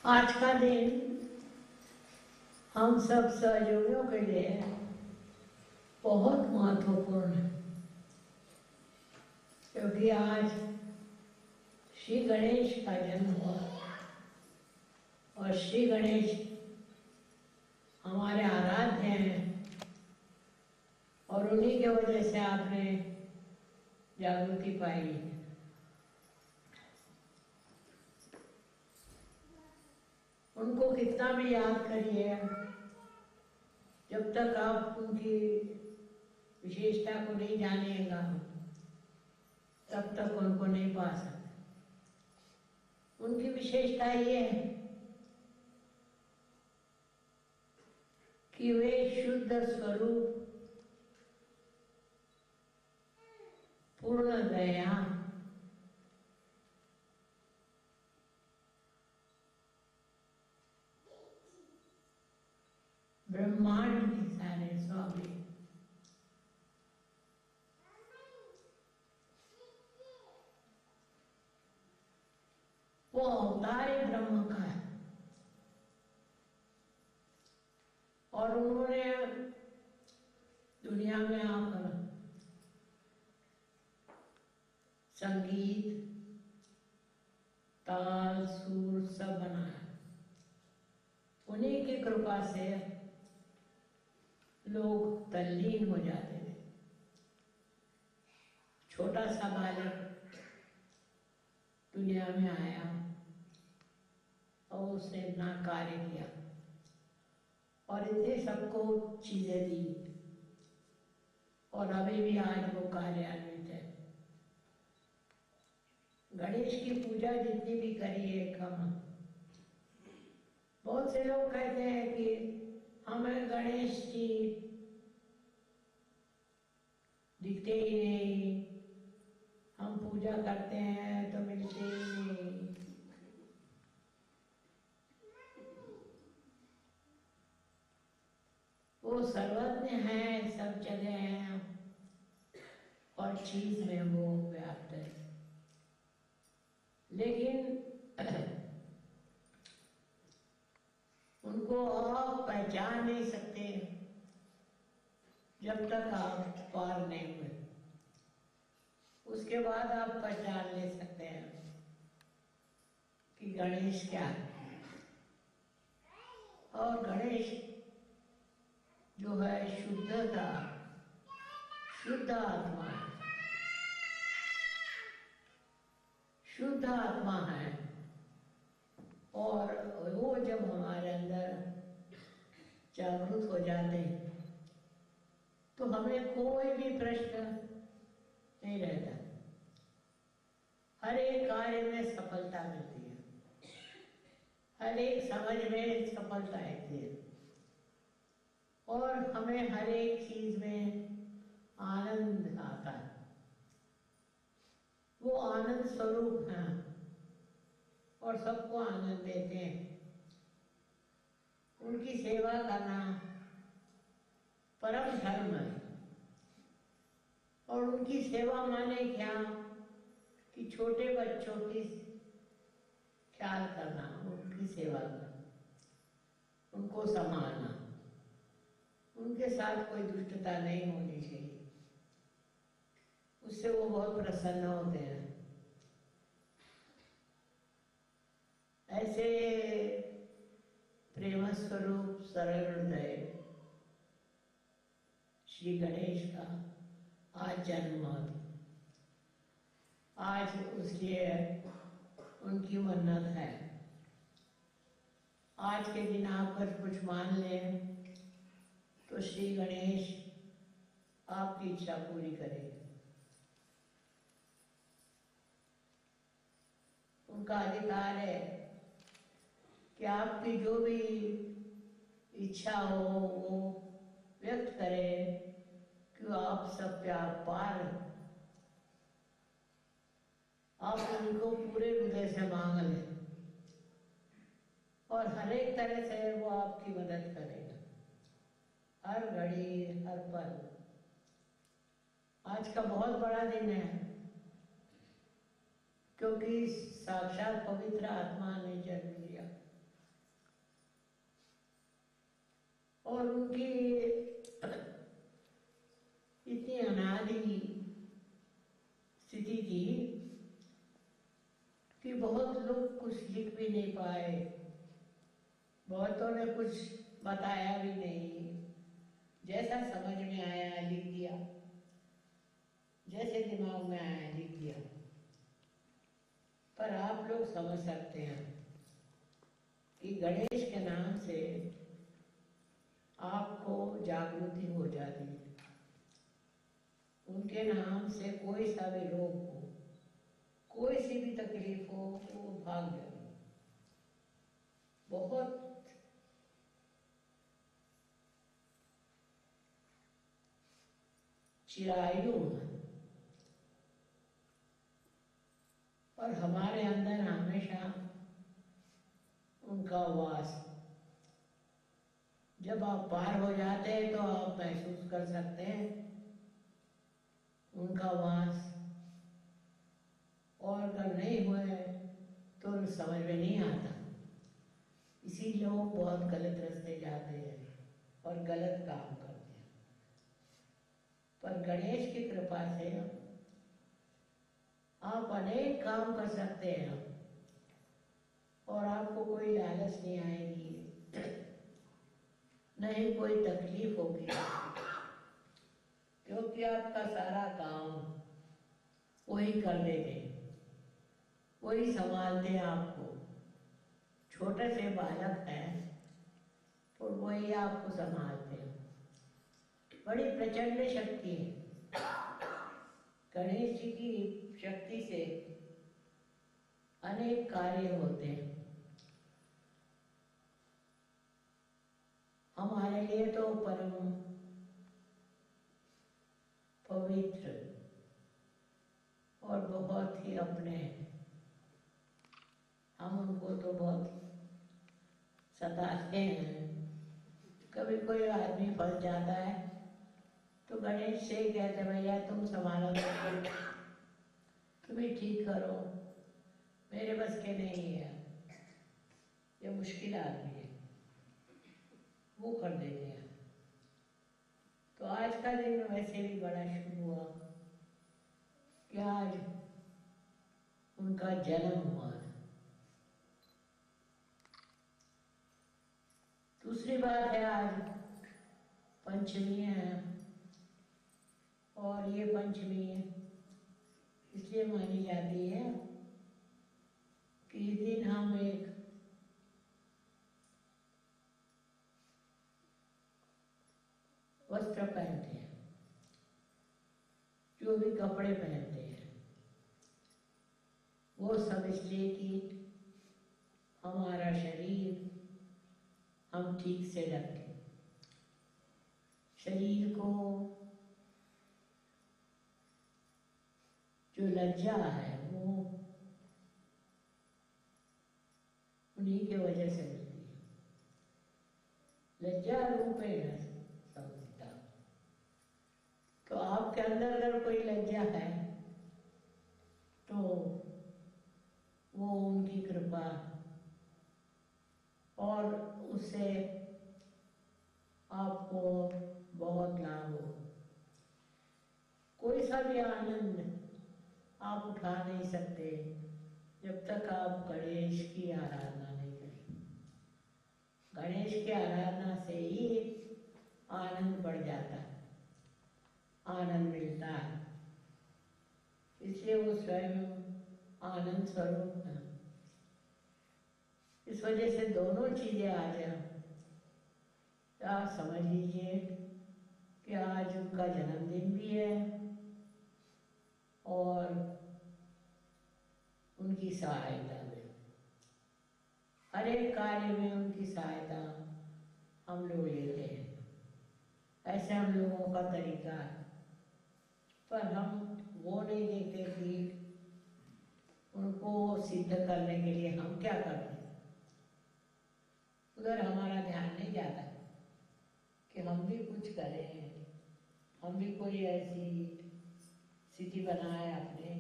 आज का दिन हम सब सहयोगियों के लिए बहुत महत्वपूर्ण है, क्योंकि आज श्री गणेश का जन्म हुआ और श्री गणेश हमारे आराध्य हैं और उन्हीं के वजह से आपने जागृति पाई है। उनको कितना भी याद करिए, जब तक आप उनकी विशेषता को नहीं जानिएगा तब तक उनको नहीं पा सकते। उनकी विशेषता ये है कि वे शुद्ध स्वरूप, पूर्ण दया, ब्रह्मांड के सारे स्वामी, वो अवतार ब्रह्म का है और उन्होंने दुनिया में आकर संगीत, ताल, सुर सब बनाया। उन्हीं की कृपा से लोग तल्लीन हो जाते थे। छोटा सा बालक दुनिया में आया और उसने इतना कार्य किया और इतने सबको चीजें दी और अभी भी आज वो कार्यान्वित है। गणेश की पूजा जितनी भी करी है कम। बहुत से लोग कहते हैं कि हमें गणेश जी दिखते ही नहीं, हम पूजा करते हैं तो मिलते ही नहीं। वो सर्वज्ञ है, सब जगह है और चीज में वो व्याप्त है, लेकिन उनको आप पहचान नहीं सकते जब तक आप पार नहीं हुए। उसके बाद आप पहचान ले सकते हैं कि गणेश क्या है। और गणेश जो है शुद्धता, शुद्ध आत्मा है, शुद्ध आत्मा है। और वो जब हमारे अंदर जागृत हो जाते हैं तो हमें कोई भी प्रश्न नहीं रहता। हर एक कार्य में सफलता मिलती है, हर एक समझ में सफलता आती है और हमें हर एक चीज में आनंद आता है। वो आनंद स्वरूप हैं और सबको आनंद देते हैं। उनकी सेवा करना परम धर्म है और उनकी सेवा माने क्या कि छोटे बच्चों की ख्याल करना, उनकी सेवा करना, उनको संभालना। उनके साथ कोई दुष्टता नहीं होनी चाहिए, उससे वो बहुत प्रसन्न होते हैं। ऐसे प्रेम स्वरूप सरल हृदय श्री गणेश का आज जन्म। आज उसलिए उनकी मन्नत है। आज के दिन आप अगर कुछ मान लें तो श्री गणेश आपकी इच्छा पूरी करेंगे। उनका अधिकार है कि आपकी जो भी इच्छा हो वो व्यक्त करें कि आप सब पे आप पार। आप उनको पूरे हृदय से मांग लें और हर एक तरह से वो आपकी मदद करेगा, हर घड़ी, हर पल। आज का बहुत बड़ा दिन है क्योंकि साक्षात पवित्र आत्मा ने जन्म लिया। और उनकी इतनी अनादि स्थिति थी कि बहुत लोग कुछ लिख भी नहीं पाए, बहुतों ने कुछ बताया भी नहीं, जैसा समझ में आया लिख दिया, जैसे दिमाग में आया लिख दिया। पर आप लोग समझ सकते हैं कि गणेश के नाम से आपको जागृति हो जाती है। उनके नाम से कोई सा भी रोग हो, कोई सी भी तकलीफ हो, वो भाग जाए। बहुत चिरायु है और हमारे अंदर हमेशा उनका वास। जब आप पार हो जाते हैं तो आप महसूस कर सकते हैं उनका वास, और अगर नहीं हुए तो समझ में नहीं आता। इसीलिए लोग बहुत गलत रास्ते जाते हैं और गलत काम करते हैं। पर गणेश की कृपा से आप अनेक काम कर सकते हैं और आपको कोई लालच नहीं आएगी, नहीं कोई तकलीफ होगी, क्योंकि आपका सारा काम वही कर देते, वही संभालते हैं आपको। छोटे से बालक हैं तो वही आपको संभालते हैं। बड़ी प्रचंड शक्ति है। गणेश जी की शक्ति से अनेक कार्य होते हैं। हमारे लिए तो परम पवित्र और बहुत ही अपने, हम उनको तो बहुत सताते हैं। कभी कोई आदमी फंस जाता है तो गणेश से कहते भैया तुम संभालो, तुम ही ठीक करो, मेरे बस के नहीं है, ये मुश्किल आदमी है, वो कर देते हैं। तो आज का दिन वैसे भी बड़ा शुभ हुआ कि आज उनका जन्म हुआ। दूसरी बात है आज पंचमी है, और ये पंचमी इसलिए मानी जाती है कि इस दिन हम एक वस्त्र पहनते हैं, जो भी कपड़े पहनते हैं वो सब इसलिए कि हमारा शरीर हम ठीक से रखें। शरीर को जो लज्जा है वो उन्हीं के वजह से मिलती है। लज्जा रूपेण संस्थिता। तो आपके अंदर अगर कोई लज्जा है तो वो उनकी कृपा, और उससे आपको बहुत लाभ हो। कोई सा भी आनंद आप उठा नहीं सकते जब तक आप गणेश की आराधना नहीं करें। गणेश की आराधना से ही आनंद बढ़ जाता है, आनंद मिलता है। इसलिए वो स्वयं आनंद स्वरूप है। इस वजह से दोनों चीजें आ जाए तो आप समझ लीजिए कि आज उनका जन्मदिन भी है और उनकी सहायता में, हर एक कार्य में उनकी सहायता हम लोग लेते हैं। ऐसे हम लोगों का तरीका है, पर हम वो नहीं देखते कि उनको सिद्ध करने के लिए हम क्या करते हैं। उधर हमारा ध्यान नहीं जाता कि हम भी कुछ करें, हम भी कोई ऐसी स्थिति बनाए अपने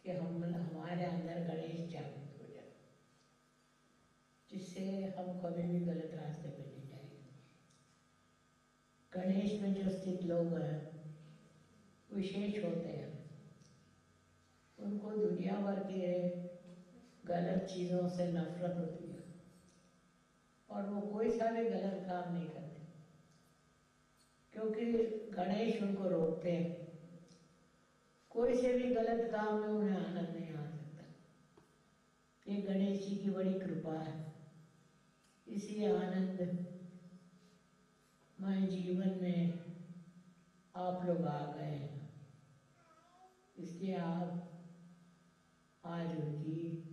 कि हमारे अंदर गणेश जागृत हो जाए, जिससे हम कभी भी गलत रास्ते पे नहीं जाएंगे। जो स्थित लोग हैं विशेष होते हैं, उनको दुनिया भर के गलत चीज़ों से नफरत होती है और वो कोई सा भी गलत काम नहीं करते, क्योंकि गणेश उनको रोकते हैं। कोई से भी गलत काम में उन्हें आनंद नहीं आ सकता। ये गणेश जी की बड़ी कृपा है, इसी आनंद मय जीवन में आप लोग आ गए हैं, इसलिए आप आज उनकी